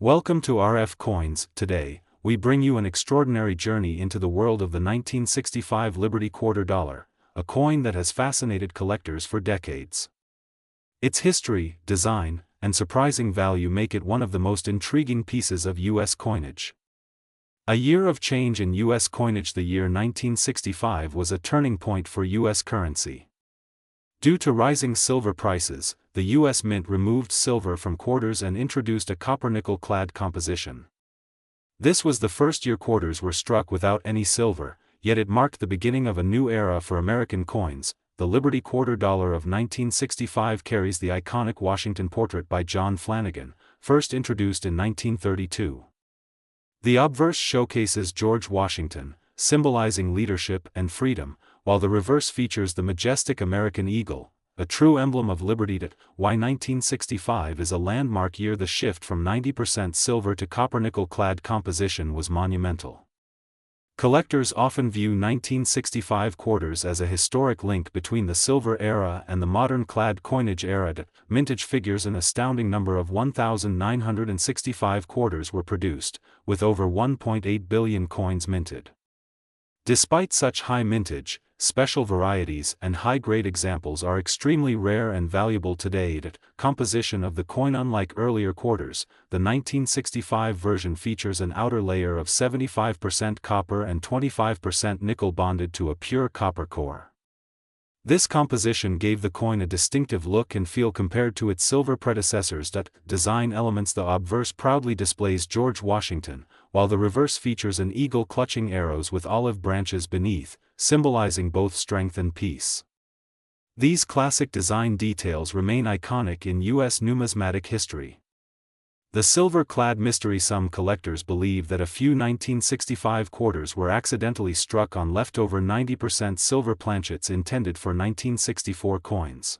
Welcome to RF Coins. Today, we bring you an extraordinary journey into the world of the 1965 Liberty Quarter Dollar, a coin that has fascinated collectors for decades. Its history, design, and surprising value make it one of the most intriguing pieces of U.S. coinage. A year of change in U.S. coinage. The year 1965 was a turning point for U.S. currency. Due to rising silver prices, the U.S. Mint removed silver from quarters and introduced a copper-nickel-clad composition. This was the first year quarters were struck without any silver, yet it marked the beginning of a new era for American coins. The Liberty Quarter Dollar of 1965 carries the iconic Washington portrait by John Flanagan, first introduced in 1932. The obverse showcases George Washington, symbolizing leadership and freedom, while the reverse features the majestic American eagle, a true emblem of liberty. Why 1965 is a landmark year. The shift from 90% silver to copper-nickel-clad composition was monumental. Collectors often view 1965 quarters as a historic link between the silver era and the modern clad coinage era. Mintage figures. An astounding number of 1,965 quarters were produced, with over 1.8 billion coins minted. Despite such high mintage, special varieties and high-grade examples are extremely rare and valuable today. Composition of the coin. Unlike earlier quarters, the 1965 version features an outer layer of 75% copper and 25% nickel bonded to a pure copper core. This composition gave the coin a distinctive look and feel compared to its silver predecessors. Design elements. The obverse proudly displays George Washington, while the reverse features an eagle clutching arrows with olive branches beneath, symbolizing both strength and peace. These classic design details remain iconic in U.S. numismatic history. The silver-clad mystery. Some collectors believe that a few 1965 quarters were accidentally struck on leftover 90% silver planchets intended for 1964 coins.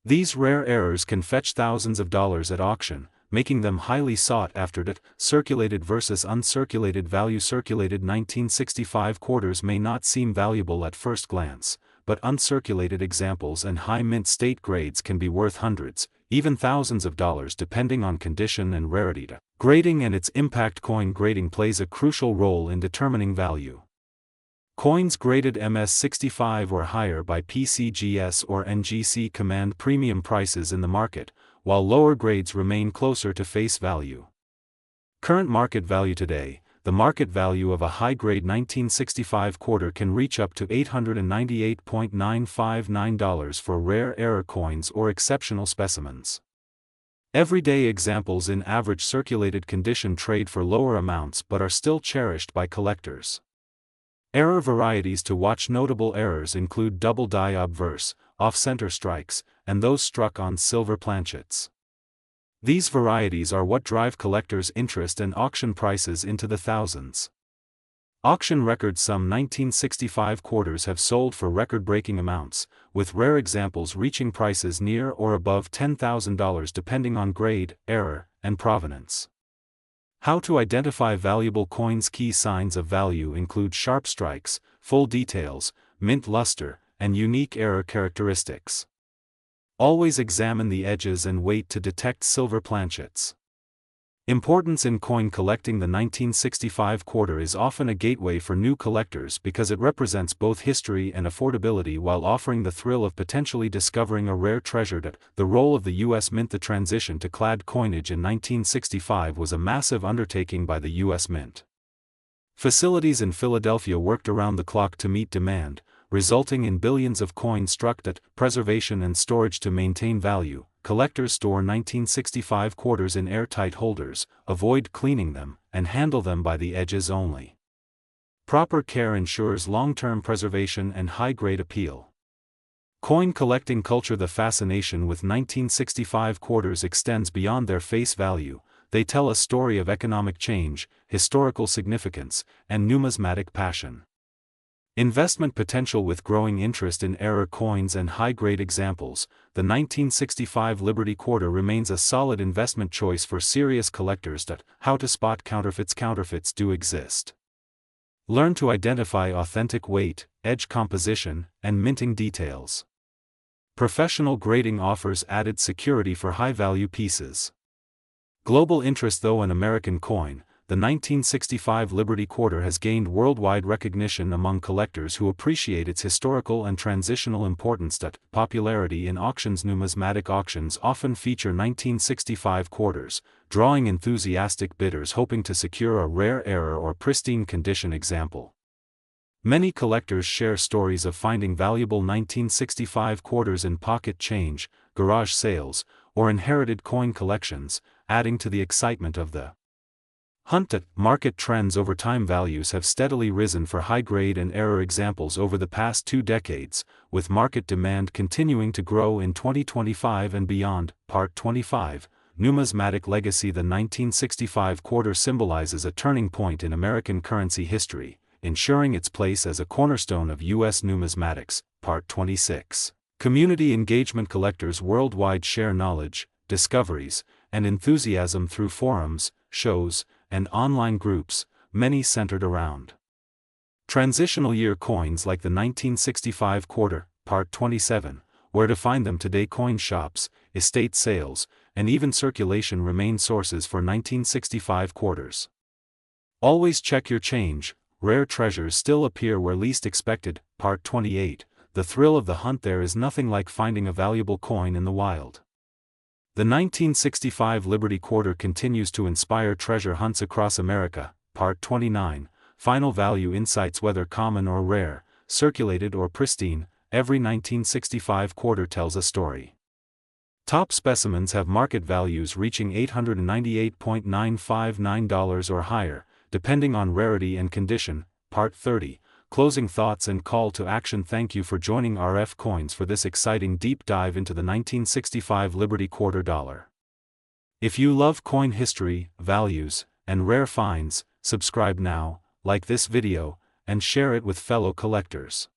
These rare errors can fetch thousands of dollars at auction, making them highly sought after. Circulated versus uncirculated value. Circulated 1965 quarters may not seem valuable at first glance, but uncirculated examples and high mint state grades can be worth hundreds, even thousands of dollars depending on condition and rarity. Grading and its impact. Coin grading plays a crucial role in determining value. Coins graded MS-65 or higher by PCGS or NGC command premium prices in the market, while lower grades remain closer to face value. Current market value. Today, the market value of a high-grade 1965 quarter can reach up to $898.959 for rare error coins or exceptional specimens. Everyday examples in average circulated condition trade for lower amounts but are still cherished by collectors. Error varieties. To watch. Notable errors include double die obverse, off-center strikes, and those struck on silver planchets. These varieties are what drive collectors' interest and auction prices into the thousands. Auction records. Some 1965 quarters have sold for record-breaking amounts, with rare examples reaching prices near or above $10,000 depending on grade, error, and provenance. How to identify valuable coins. Key signs of value include sharp strikes, full details, mint luster, and unique error characteristics. Always examine the edges and weight to detect silver planchets. Importance in coin collecting. The 1965 quarter is often a gateway for new collectors because it represents both history and affordability while offering the thrill of potentially discovering a rare treasure. The role of the U.S. Mint. The transition to clad coinage in 1965 was a massive undertaking by the U.S. Mint. Facilities in Philadelphia worked around the clock to meet demand, resulting in billions of coins struck. Preservation and storage. To maintain value, collectors store 1965 quarters in airtight holders, avoid cleaning them, and handle them by the edges only. Proper care ensures long-term preservation and high-grade appeal. Coin collecting culture. The fascination with 1965 quarters extends beyond their face value. They tell a story of economic change, historical significance, and numismatic passion. Investment potential. With growing interest in error coins and high-grade examples, the 1965 Liberty Quarter remains a solid investment choice for serious collectors. How to spot counterfeits. Counterfeits do exist. Learn to identify authentic weight, edge composition, and minting details. Professional grading offers added security for high-value pieces. Global interest. Though an American coin, the 1965 Liberty Quarter has gained worldwide recognition among collectors who appreciate its historical and transitional importance. Popularity in auctions. Numismatic auctions often feature 1965 quarters, drawing enthusiastic bidders hoping to secure a rare error or pristine condition example. Many collectors share stories of finding valuable 1965 quarters in pocket change, garage sales, or inherited coin collections, adding to the excitement of the hunt. Market trends. Over time, values have steadily risen for high-grade and error examples over the past 2 decades, with market demand continuing to grow in 2025 and beyond. Part 25, Numismatic Legacy. The 1965 quarter symbolizes a turning point in American currency history, ensuring its place as a cornerstone of U.S. numismatics. Part 26, Community Engagement. Collectors worldwide share knowledge, discoveries, and enthusiasm through forums, shows, and online groups, many centered around transitional year coins like the 1965 quarter. Part 27, Where to find them today. Coin shops, estate sales, and even circulation remain sources for 1965 quarters. Always check your change. Rare treasures still appear where least expected. Part 28, The thrill of the hunt. There is nothing like finding a valuable coin in the wild. The 1965 Liberty Quarter continues to inspire treasure hunts across America. Part 29, Final Value Insights. Whether common or rare, circulated or pristine, every 1965 quarter tells a story. Top specimens have market values reaching $898.959 or higher, depending on rarity and condition. Part 30, Closing Thoughts and Call to Action. Thank you for joining RF Coins for this exciting deep dive into the 1965 Liberty Quarter dollar. If you love coin history, values, and rare finds, subscribe now, like this video, and share it with fellow collectors.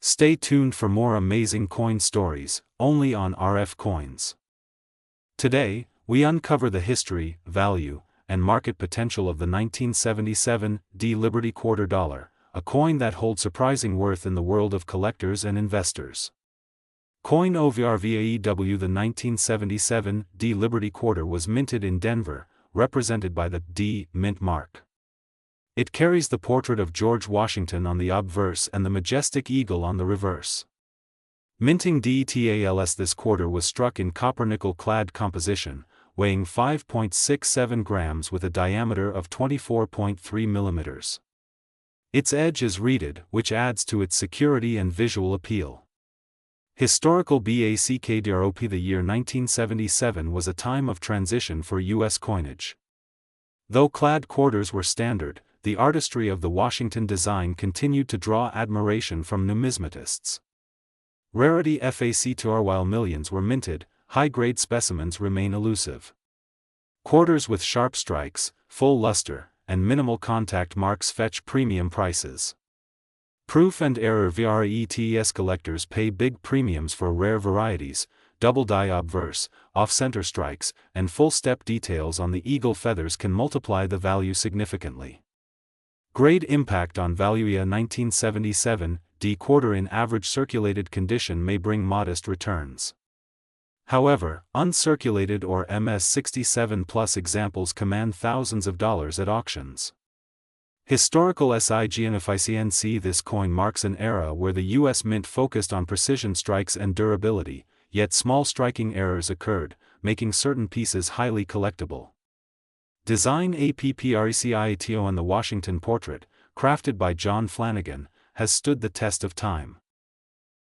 Stay tuned for more amazing coin stories, only on RF Coins. Today, we uncover the history, value, and market potential of the 1977 Liberty Quarter dollar, a coin that holds surprising worth in the world of collectors and investors. Coin OVRVAEW. The 1977 Liberty Quarter was minted in Denver, represented by the D mint mark. It carries the portrait of George Washington on the obverse and the majestic eagle on the reverse. Minting details. This quarter was struck in copper-nickel clad composition, weighing 5.67 grams with a diameter of 24.3 millimeters. Its edge is reeded, which adds to its security and visual appeal. Historical backdrop. The year 1977 was a time of transition for U.S. coinage. Though clad quarters were standard, the artistry of the Washington design continued to draw admiration from numismatists. Rarity factor. While millions were minted, high-grade specimens remain elusive. Quarters with sharp strikes, full luster, and minimal contact marks fetch premium prices. Proof and error. VRETS. Collectors pay big premiums for rare varieties, double die obverse, off-center strikes, and full-step details on the eagle feathers can multiply the value significantly. Grade impact on value. A 1977 quarter in average circulated condition may bring modest returns. However, uncirculated or MS67 plus examples command thousands of dollars at auctions. Historical significance. This coin marks an era where the U.S. Mint focused on precision strikes and durability, yet small striking errors occurred, making certain pieces highly collectible. Design. APPRECIATO. And the Washington portrait, crafted by John Flanagan, has stood the test of time.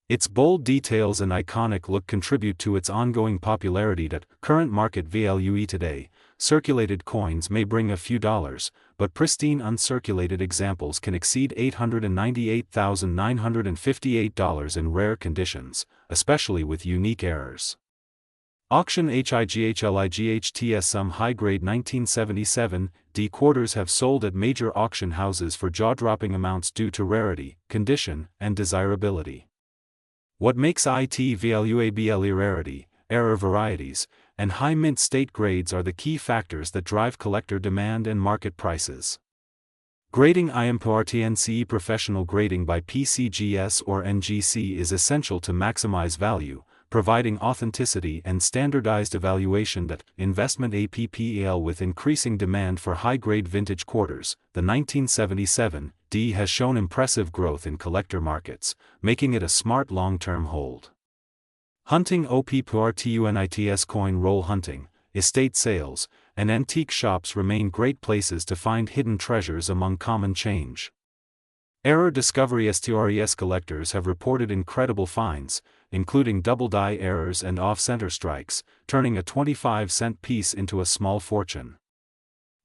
Its bold details and iconic look contribute to its ongoing popularity. At current market value today, circulated coins may bring a few dollars, but pristine uncirculated examples can exceed $898,958 in rare conditions, especially with unique errors. Auction. HIGHLIGHTS. Some high-grade 1977 quarters have sold at major auction houses for jaw-dropping amounts due to rarity, condition, and desirability. What makes it valuable? Rarity, error varieties, and high mint state grades are the key factors that drive collector demand and market prices. Grading. IMPRTNCE. Professional grading by PCGS or NGC is essential to maximize value, providing authenticity and standardized evaluation. That investment APPEL. With increasing demand for high-grade vintage quarters, the 1977 D has shown impressive growth in collector markets, making it a smart long-term hold. Hunting opportunities. Coin roll hunting, estate sales, and antique shops remain great places to find hidden treasures among common change. Error discovery. Stories. Collectors have reported incredible finds, including double die errors and off-center strikes, turning a 25-cent piece into a small fortune.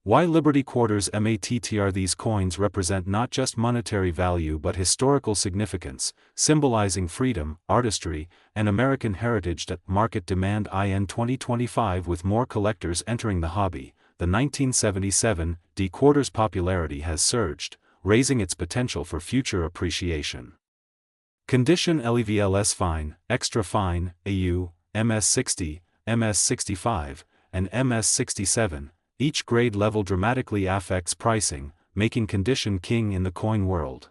Why Liberty Quarters matter. These coins represent not just monetary value but historical significance, symbolizing freedom, artistry, and American heritage. That market demand in 2025. With more collectors entering the hobby, the 1977 D quarters popularity has surged, raising its potential for future appreciation. Condition. Levels fine, extra fine, AU, MS60, MS65, and MS67. Each grade level dramatically affects pricing, making condition king in the coin world.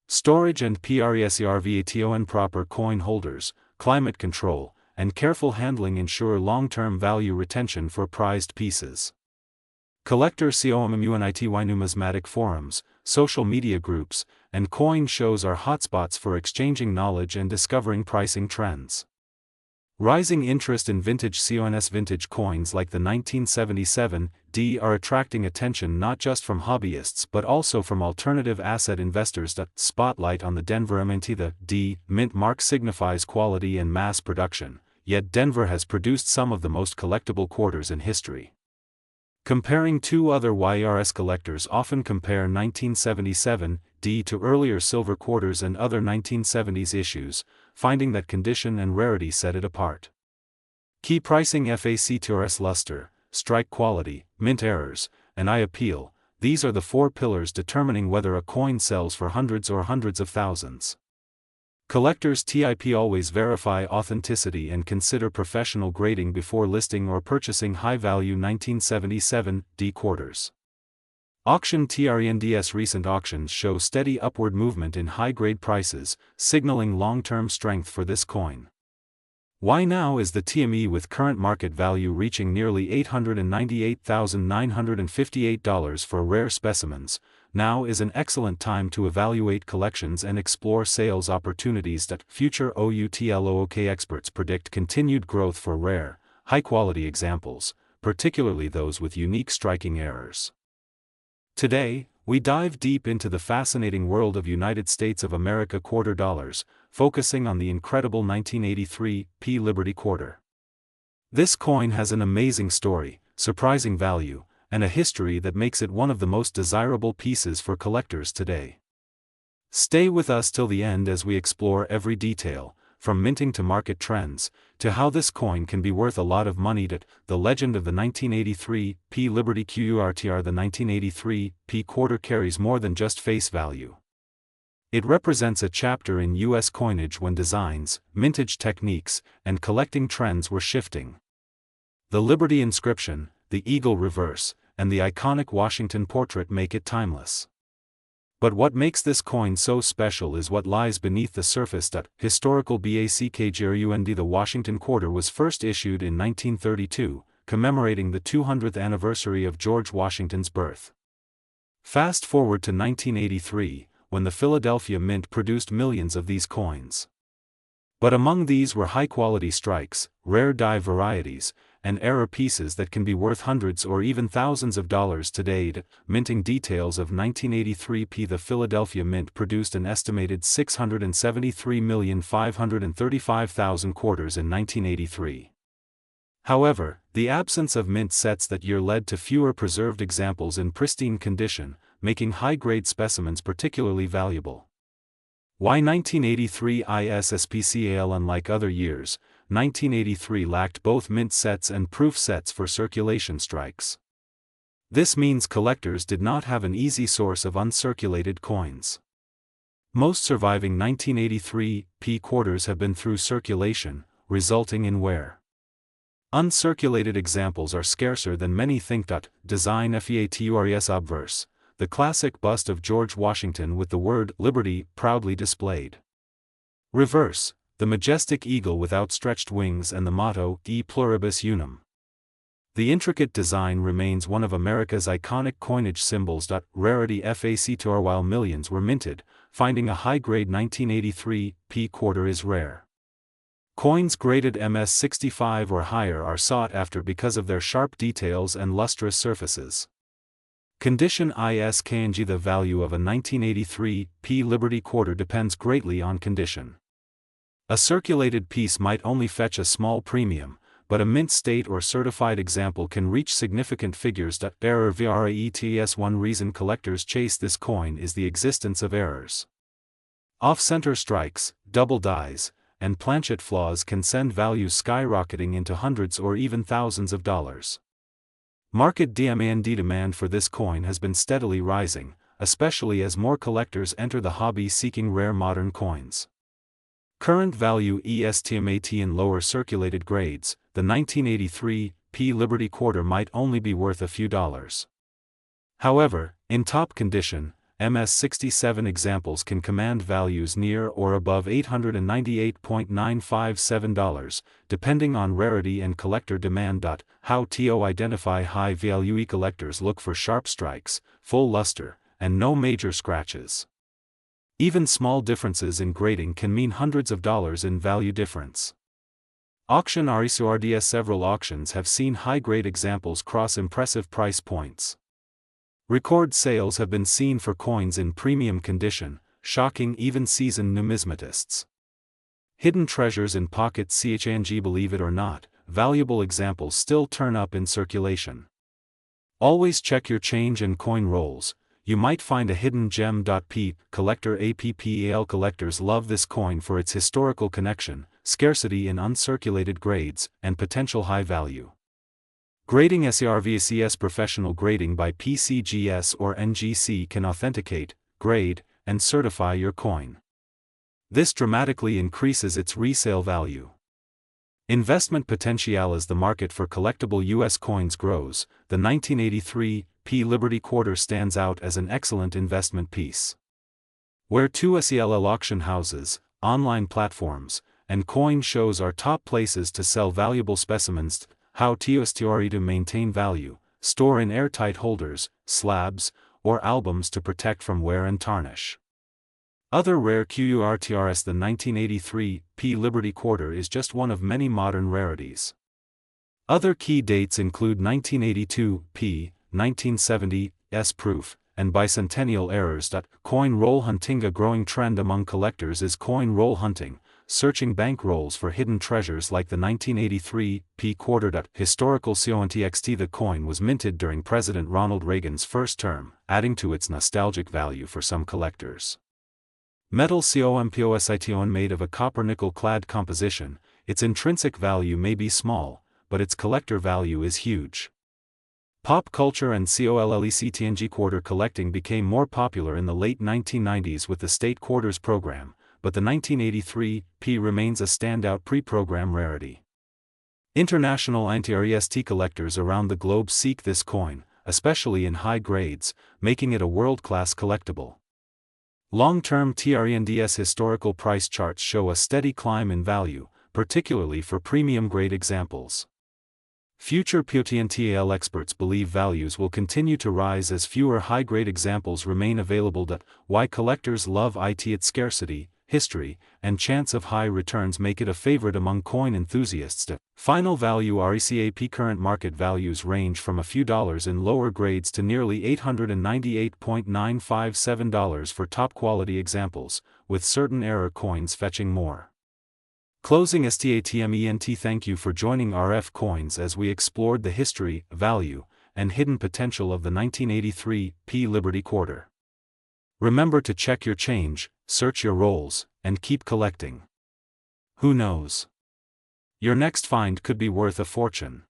Storage and preservation. Proper coin holders, climate control, and careful handling ensure long-term value retention for prized pieces. Collector community. Numismatic forums, social media groups, and coin shows are hotspots for exchanging knowledge and discovering pricing trends. Rising interest in vintage coins. Vintage coins like the 1977 D are attracting attention not just from hobbyists but also from alternative asset investors. Spotlight on the Denver Mint. The D mint mark signifies quality and mass production, yet Denver has produced some of the most collectible quarters in history. Comparing two other YRS. Collectors often compare 1977 D to earlier silver quarters and other 1970s issues, finding that condition and rarity set it apart. Key pricing. Factors. Luster, strike quality, mint errors, and eye appeal. These are the four pillars determining whether a coin sells for hundreds or hundreds of thousands. Collectors. Always verify authenticity and consider professional grading before listing or purchasing high-value 1977 D quarters. Auction. Trends. Recent auctions show steady upward movement in high-grade prices, signaling long-term strength for this coin. Why now is the TME with current market value reaching nearly $898,958 for rare specimens. Now is an excellent time to evaluate collections and explore sales opportunities. Future outlook. Experts predict continued growth for rare, high-quality examples, particularly those with unique striking errors. Today, we dive deep into the fascinating world of United States of America quarter dollars, focusing on the incredible 1983 P Liberty Quarter. This coin has an amazing story, surprising value, and a history that makes it one of the most desirable pieces for collectors today. Stay with us till the end as we explore every detail, from minting to market trends, to how this coin can be worth a lot of money. The legend of the 1983 P Liberty Quarter. The 1983 P quarter carries more than just face value. It represents a chapter in U.S. coinage when designs, mintage techniques, and collecting trends were shifting. The Liberty inscription, the eagle reverse, and the iconic Washington portrait make it timeless. But what makes this coin so special is what lies beneath the surface. Historical background. The Washington Quarter was first issued in 1932, commemorating the 200th anniversary of George Washington's birth. Fast forward to 1983, when the Philadelphia Mint produced millions of these coins. But among these were high-quality strikes, rare die varieties, and error pieces that can be worth hundreds or even thousands of dollars today. Minting details of 1983 P. The Philadelphia Mint produced an estimated 673,535,000 quarters in 1983. However, the absence of mint sets that year led to fewer preserved examples in pristine condition, making high-grade specimens particularly valuable. Why 1983 ISSPCAL? Unlike other years, 1983 lacked both mint sets and proof sets for circulation strikes. This means collectors did not have an easy source of uncirculated coins. Most surviving 1983 P quarters have been through circulation, resulting in wear. Uncirculated examples are scarcer than many think. Design. Faturs obverse, the classic bust of George Washington with the word Liberty proudly displayed. Reverse, the majestic eagle with outstretched wings and the motto, E pluribus unum. The intricate design remains one of America's iconic coinage symbols. Rarity factor while millions were minted, finding a high-grade 1983 p quarter is rare. Coins graded MS65 or higher are sought after because of their sharp details and lustrous surfaces. Condition ISKNG. The value of a 1983 p Liberty quarter depends greatly on condition. A circulated piece might only fetch a small premium, but a mint state or certified example can reach significant figures. Error VRAETS. One reason collectors chase this coin is the existence of errors. Off-center strikes, double dies, and planchet flaws can send values skyrocketing into hundreds or even thousands of dollars. Market demand for this coin has been steadily rising, especially as more collectors enter the hobby seeking rare modern coins. Current value estimate. In lower circulated grades, the 1983 p Liberty quarter might only be worth a few dollars. However, in top condition, MS67 examples can command values near or above $898.957, depending on rarity and collector demand. How to identify high value? Collectors look for sharp strikes, full luster, and no major scratches. Even small differences in grading can mean hundreds of dollars in value difference. Auction RECORDS. Several auctions have seen high-grade examples cross impressive price points. Record sales have been seen for coins in premium condition, shocking even seasoned numismatists. Hidden treasures in pockets. CHNG. Believe it or not, valuable examples still turn up in circulation. Always check your change and coin rolls. You might find a hidden gem. Peep collector. APPAL. Collectors love this coin for its historical connection, scarcity in uncirculated grades, and potential high value. Grading. SERVCS. Professional grading by PCGS or NGC can authenticate, grade, and certify your coin. This dramatically increases its resale value. Investment potential. As the market for collectible U.S. coins grows, the 1983 p Liberty quarter stands out as an excellent investment piece. Where 2SELL auction houses, online platforms, and coin shows are top places to sell valuable specimens. How to maintain value: store in airtight holders, slabs, or albums to protect from wear and tarnish. Other rare QURTRS. The 1983 p Liberty quarter is just one of many modern rarities. Other key dates include 1982 p, 1970 s proof, and bicentennial errors. Coin roll hunting. A growing trend among collectors is coin roll hunting, searching bank rolls for hidden treasures like the 1983 p quarter. Historical context. The coin was minted during President Ronald Reagan's first term, adding to its nostalgic value for some collectors. Metal. Composite. Made of a copper-nickel-clad composition, its intrinsic value may be small, but its collector value is huge. Pop culture. And COLLECTNG. Quarter collecting became more popular in the late 1990s with the State Quarters program, but the 1983 p remains a standout pre-program rarity. International anti-REST collectors around the globe seek this coin, especially in high grades, making it a world-class collectible. Long-term TRNDS historical price charts show a steady climb in value, particularly for premium-grade examples. Future POTNTAL experts believe values will continue to rise as fewer high-grade examples remain available. Why collectors love it. Its scarcity, history, and chance of high returns make it a favorite among coin enthusiasts. Final value. RECAP. Current market values range from a few dollars in lower grades to nearly $898.957 for top-quality examples, with certain error coins fetching more. Closing STATMENT. Thank you for joining RF Coins as we explored the history, value, and hidden potential of the 1983 p Liberty quarter. Remember to check your change, search your rolls, and keep collecting. Who knows? Your next find could be worth a fortune.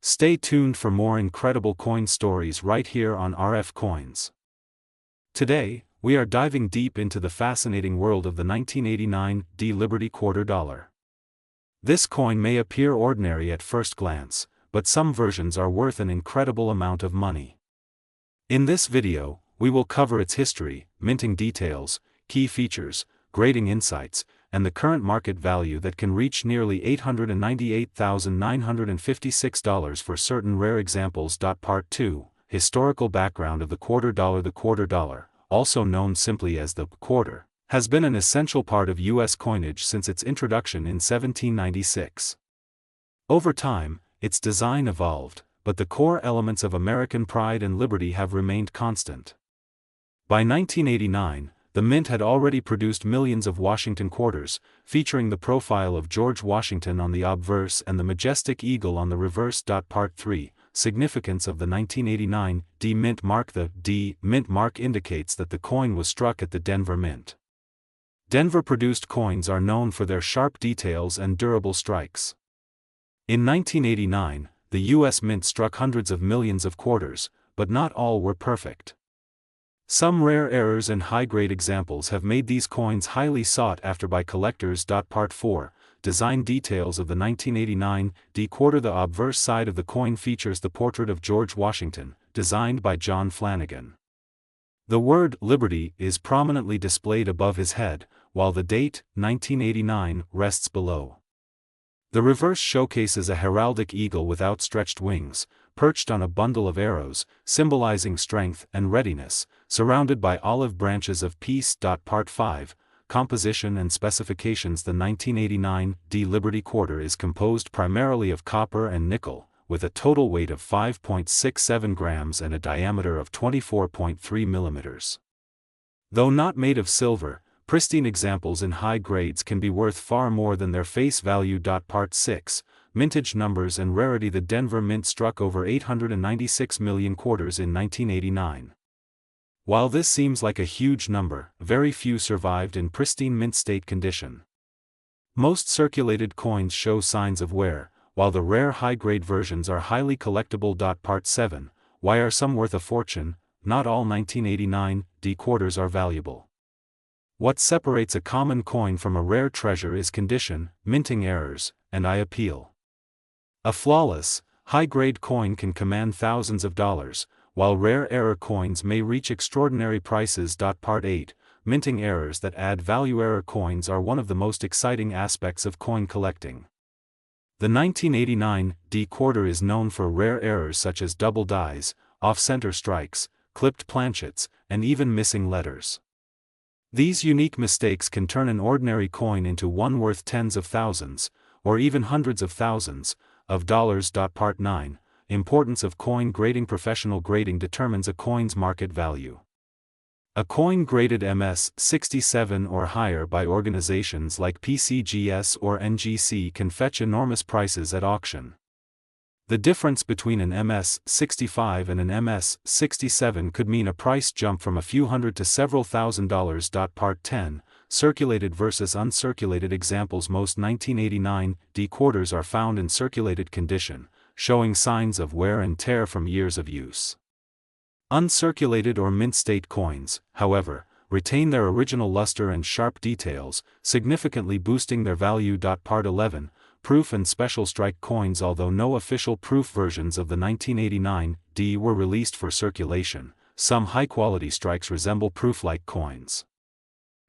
Stay tuned for more incredible coin stories right here on RF Coins. Today, we are diving deep into the fascinating world of the 1989 D Liberty quarter dollar. This coin may appear ordinary at first glance, but some versions are worth an incredible amount of money. In this video, we will cover its history, minting details, key features, grading insights, and the current market value that can reach nearly $898,956 for certain rare examples. Part 2, Historical background of the quarter dollar. The quarter dollar, also known simply as the quarter, has been an essential part of U.S. coinage since its introduction in 1796. Over time, its design evolved, but the core elements of American pride and liberty have remained constant. By 1989, the Mint had already produced millions of Washington quarters, featuring the profile of George Washington on the obverse and the majestic eagle on the reverse. Part 3, Significance of the 1989 D Mint mark. The D Mint mark indicates that the coin was struck at the Denver Mint. Denver-produced coins are known for their sharp details and durable strikes. In 1989, the U.S. Mint struck hundreds of millions of quarters, but not all were perfect. Some rare errors and high-grade examples have made these coins highly sought after by collectors. Part 4, Design details of the 1989 D quarter. The obverse side of the coin features the portrait of George Washington, designed by John Flanagan. The word "Liberty" is prominently displayed above his head, while the date, 1989, rests below. The reverse showcases a heraldic eagle with outstretched wings, perched on a bundle of arrows, symbolizing strength and readiness, surrounded by olive branches of peace. Part 5, Composition and specifications. The 1989 D Liberty quarter is composed primarily of copper and nickel, with a total weight of 5.67 grams and a diameter of 24.3 millimeters. Though not made of silver, pristine examples in high grades can be worth far more than their face value. Part 6, Mintage numbers and rarity. The Denver Mint struck over 896 million quarters in 1989. While this seems like a huge number, very few survived in pristine mint state condition. Most circulated coins show signs of wear, while the rare high-grade versions are highly collectible. Part 7, Why are some worth a fortune? Not all 1989 D quarters are valuable. What separates a common coin from a rare treasure is condition, minting errors, and I appeal. A flawless, high-grade coin can command thousands of dollars, while rare error coins may reach extraordinary prices. Part 8, Minting errors that add value. Error coins are one of the most exciting aspects of coin collecting. The 1989 D quarter is known for rare errors such as double dies, off-center strikes, clipped planchets, and even missing letters. These unique mistakes can turn an ordinary coin into one worth tens of thousands, or even hundreds of thousands, of dollars. Part 9, Importance of coin grading. Professional grading determines a coin's market value. A coin graded MS-67 or higher by organizations like PCGS or NGC can fetch enormous prices at auction. The difference between an MS-65 and an MS-67 could mean a price jump from a few hundred to several $1,000s. Part 10, Circulated versus uncirculated examples. Most 1989 D quarters are found in circulated condition, showing signs of wear and tear from years of use. Uncirculated or mint state coins, however, retain their original luster and sharp details, significantly boosting their value. Part 11, Proof and special strike coins. Although no official proof versions of the 1989 D were released for circulation, some high-quality strikes resemble proof-like coins.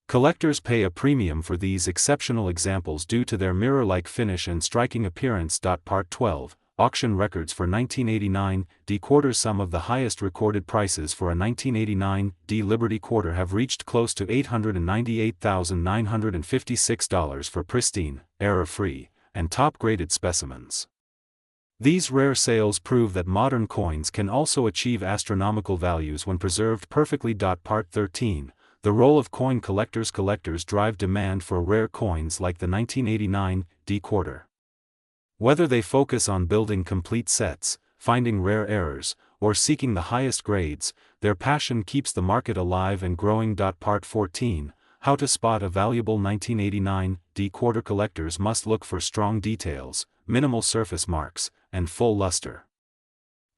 Collectors pay a premium for these exceptional examples due to their mirror-like finish and striking appearance. Part 12, Auction records for 1989 D quarters. Some of the highest recorded prices for a 1989 D Liberty quarter have reached close to $898,956 for pristine, error-free, and top-graded specimens. These rare sales prove that modern coins can also achieve astronomical values when preserved perfectly. Part 13, The role of coin collectors. Collectors drive demand for rare coins like the 1989 D quarter. Whether they focus on building complete sets, finding rare errors, or seeking the highest grades, their passion keeps the market alive and growing. Part 14, How to spot a valuable 1989 D quarter. Collectors must look for strong details, minimal surface marks, and full luster.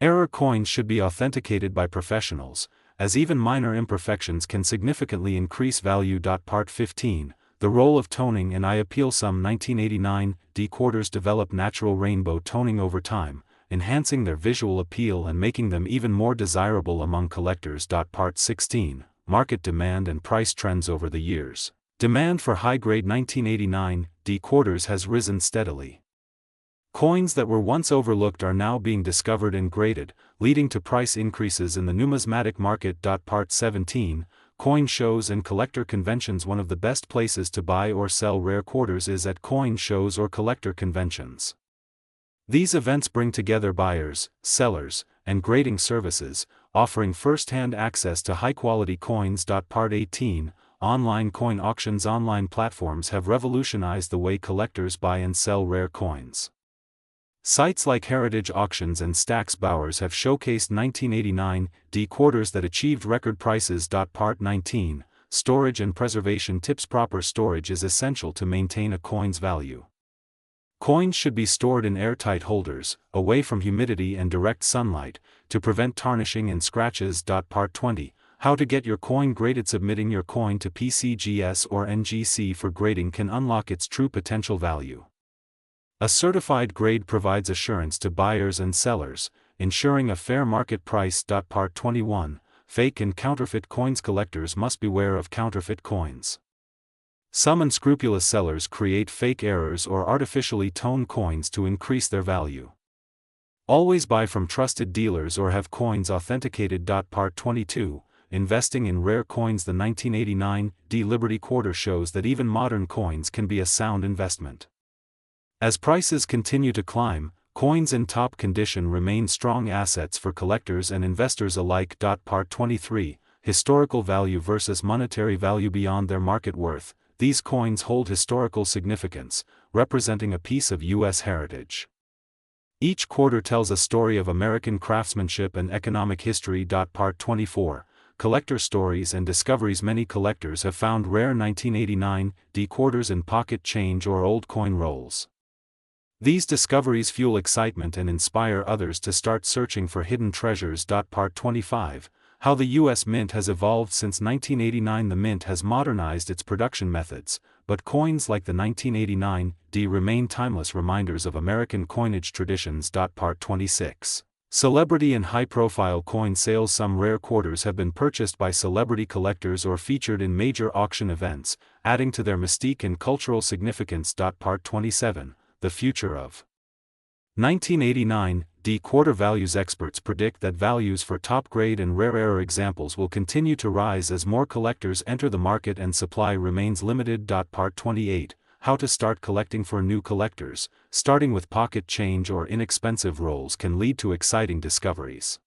Error coins should be authenticated by professionals, as even minor imperfections can significantly increase value. Part 15, The role of toning and I appeal. Some 1989 D quarters develop natural rainbow toning over time, enhancing their visual appeal and making them even more desirable among collectors. Part 16, Market demand and price trends over the years. Demand for high-grade 1989 D quarters has risen steadily. Coins that were once overlooked are now being discovered and graded, leading to price increases in the numismatic market. Part 17, Coin shows and collector conventions. One of the best places to buy or sell rare quarters is at coin shows or collector conventions. These events bring together buyers, sellers, and grading services, offering first-hand access to high-quality coins. Part 18, Online coin auctions. Online platforms have revolutionized the way collectors buy and sell rare coins. Sites like Heritage Auctions and Stax Bowers have showcased 1989 D quarters that achieved record prices. Part 19, Storage and preservation tips. Proper storage is essential to maintain a coin's value. Coins should be stored in airtight holders, away from humidity and direct sunlight, to prevent tarnishing and scratches. Part 20, How to get your coin graded. Submitting your coin to PCGS or NGC for grading can unlock its true potential value. A certified grade provides assurance to buyers and sellers, ensuring a fair market price. Part 21, Fake and counterfeit coins. Collectors must beware of counterfeit coins. Some unscrupulous sellers create fake errors or artificially tone coins to increase their value. Always buy from trusted dealers or have coins authenticated. Part 22, Investing in rare coins. The 1989 D Liberty quarter shows that even modern coins can be a sound investment. As prices continue to climb, coins in top condition remain strong assets for collectors and investors alike. Part 23, Historical value versus monetary value. Beyond their market worth, these coins hold historical significance, representing a piece of U.S. heritage. Each quarter tells a story of American craftsmanship and economic history. Part 24, Collector stories and discoveries. Many collectors have found rare 1989 D quarters in pocket change or old coin rolls. These discoveries fuel excitement and inspire others to start searching for hidden treasures. Part 25, How the U.S. Mint has evolved since 1989. The Mint has modernized its production methods, but coins like the 1989 D remain timeless reminders of American coinage traditions. Part 26, Celebrity and high-profile coin sales. Some rare quarters have been purchased by celebrity collectors or featured in major auction events, adding to their mystique and cultural significance. Part 27, The future of 1989 D quarter values. Experts predict that values for top-grade and rare examples will continue to rise as more collectors enter the market and supply remains limited. Part 28, How to start collecting. For new collectors, starting with pocket change or inexpensive rolls can lead to exciting discoveries.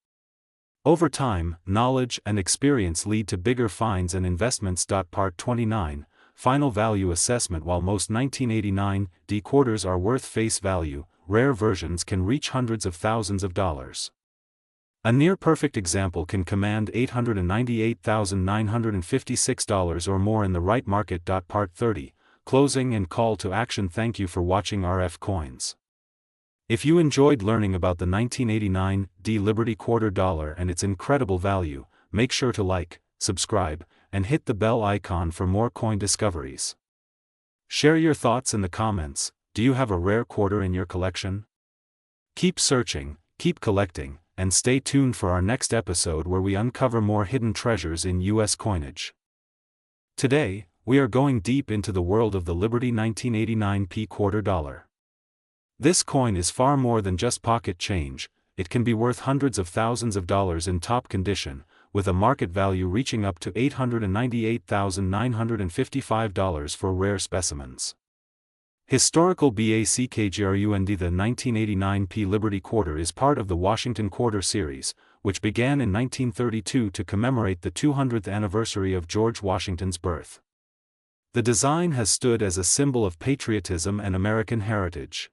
Over time, knowledge and experience lead to bigger finds and investments. Part 29, Final value assessment. While most 1989 D quarters are worth face value, rare versions can reach hundreds of thousands of dollars. A near-perfect example can command $898,956 or more in the right market. Part 30, Closing and call to action. Thank you for watching RF Coins. If you enjoyed learning about the 1989 D Liberty quarter dollar and its incredible value, make sure to like, subscribe, and hit the bell icon for more coin discoveries. Share your thoughts in the comments. Do you have a rare quarter in your collection? Keep searching, keep collecting, and stay tuned for our next episode where we uncover more hidden treasures in U.S. coinage. Today, we are going deep into the world of the Liberty 1989 P quarter dollar. This coin is far more than just pocket change. It can be worth hundreds of thousands of dollars in top condition, with a market value reaching up to $898,955 for rare specimens. Historical background. The 1989 P Liberty quarter is part of the Washington Quarter series, which began in 1932 to commemorate the 200th anniversary of George Washington's birth. The design has stood as a symbol of patriotism and American heritage.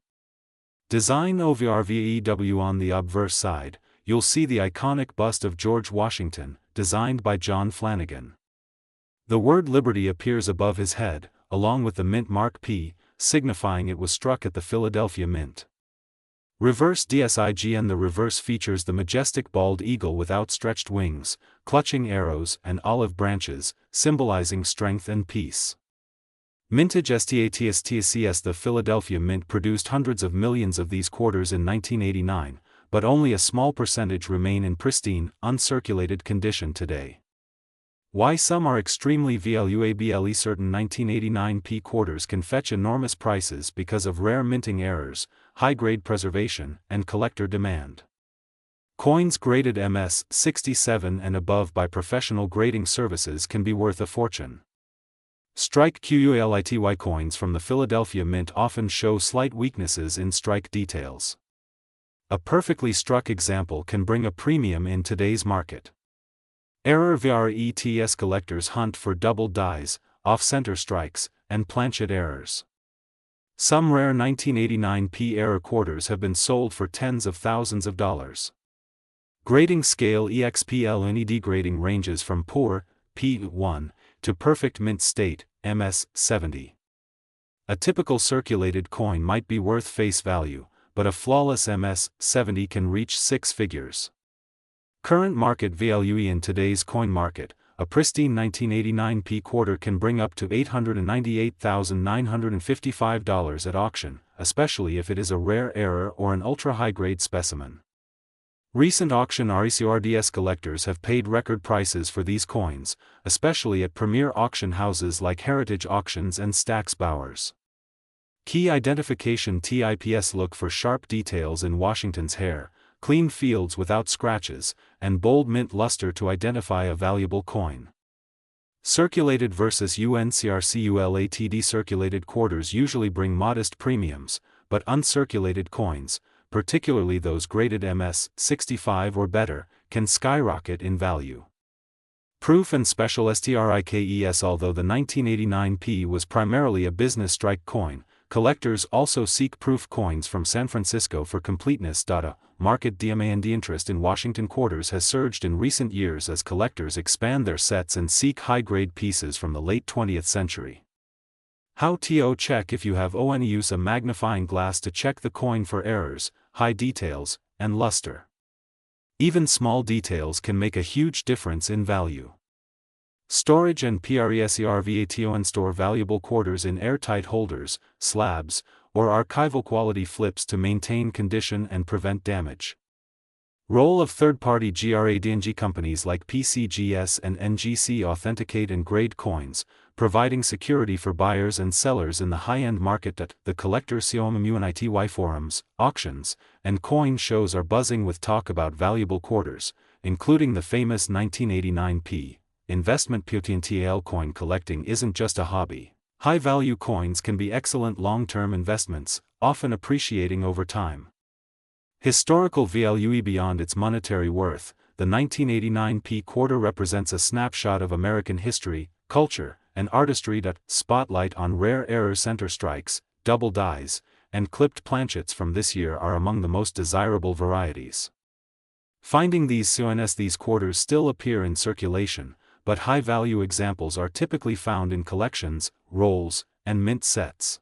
Design overview. On the obverse side, you'll see the iconic bust of George Washington, designed by John Flanagan. The word Liberty appears above his head, along with the mint mark P, signifying it was struck at the Philadelphia Mint. Reverse DSIGN. The reverse features the majestic bald eagle with outstretched wings, clutching arrows and olive branches, symbolizing strength and peace. Mintage STATSTCS. The Philadelphia Mint produced hundreds of millions of these quarters in 1989, but only a small percentage remain in pristine, uncirculated condition today. Why some are extremely valuable. Certain 1989p quarters can fetch enormous prices because of rare minting errors, high-grade preservation, and collector demand. Coins graded MS-67 and above by professional grading services can be worth a fortune. Strike QULITY coins from the Philadelphia Mint often show slight weaknesses in strike details. A perfectly struck example can bring a premium in today's market. Error VRETS collectors hunt for double dies, off-center strikes, and planchet errors. Some rare 1989p error quarters have been sold for tens of thousands of dollars. Grading scale EXPL-NED grading ranges from poor, P1, to perfect mint state, MS-70. A typical circulated coin might be worth face value, but a flawless MS-70 can reach six figures. Current market value in today's coin market, a pristine 1989p quarter can bring up to $898,955 at auction, especially if it is a rare error or an ultra-high-grade specimen. Recent auction RECORDS collectors have paid record prices for these coins, especially at premier auction houses like Heritage Auctions and Stack's Bowers. Key identification tips: look for sharp details in Washington's hair, clean fields without scratches, and bold mint luster to identify a valuable coin. Circulated versus UNCRCULATD circulated quarters usually bring modest premiums, but uncirculated coins, particularly those graded MS-65 or better, can skyrocket in value. Proof and special strikes. Although the 1989p was primarily a business strike coin, collectors also seek proof coins from San Francisco for completeness. Market demand interest in Washington quarters has surged in recent years as collectors expand their sets and seek high-grade pieces from the late 20th century. How to check if you have on. Use a magnifying glass to check the coin for errors, high details, and luster. Even small details can make a huge difference in value. Storage and preservation. Store valuable quarters in airtight holders, slabs, or archival quality flips to maintain condition and prevent damage. Role of third-party grading companies like PCGS and NGC authenticate and grade coins, providing security for buyers and sellers in the high-end market. The collector community forums, auctions, and coin shows are buzzing with talk about valuable quarters, including the famous 1989p. Investment potential. Coin collecting isn't just a hobby. High-value coins can be excellent long-term investments, often appreciating over time. Historical value. Beyond its monetary worth, the 1989p quarter represents a snapshot of American history, culture, and artistry. Spotlight on rare error center strikes, double dies, and clipped planchets from this year are among the most desirable varieties. Finding these quarters still appear in circulation, but high-value examples are typically found in collections, rolls, and mint sets.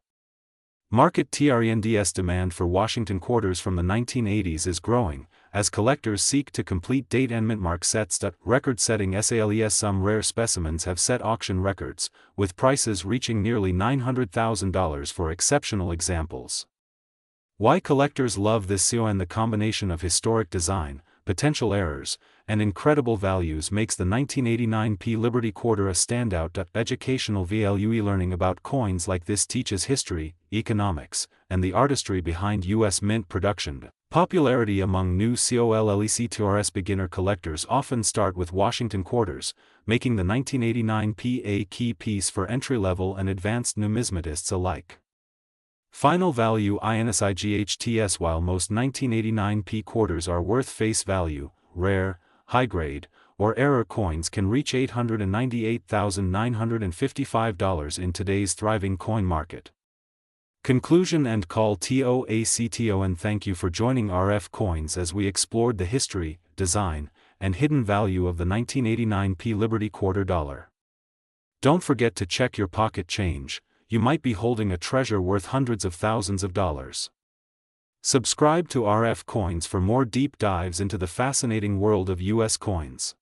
Market trends. Demand for Washington quarters from the 1980s is growing, as collectors seek to complete date and mintmark sets. Record-setting sales. Some rare specimens have set auction records, with prices reaching nearly $900,000 for exceptional examples. Why collectors love this the combination of historic design, potential errors, and incredible values makes the 1989p Liberty Quarter a standout. Educational value. Learning about coins like this teaches history, economics, and the artistry behind U.S. mint production. Popularity among new collectors. Beginner collectors often start with Washington quarters, making the 1989p a key piece for entry-level and advanced numismatists alike. Final value. INSIGHTS. While most 1989p quarters are worth face value, rare, high-grade, or error coins can reach $898,955 in today's thriving coin market. Conclusion and call to action. And thank you for joining RF Coins as we explored the history, design, and hidden value of the 1989p Liberty Quarter Dollar. Don't forget to check your pocket change, you might be holding a treasure worth hundreds of thousands of dollars. Subscribe to RF Coins for more deep dives into the fascinating world of U.S. coins.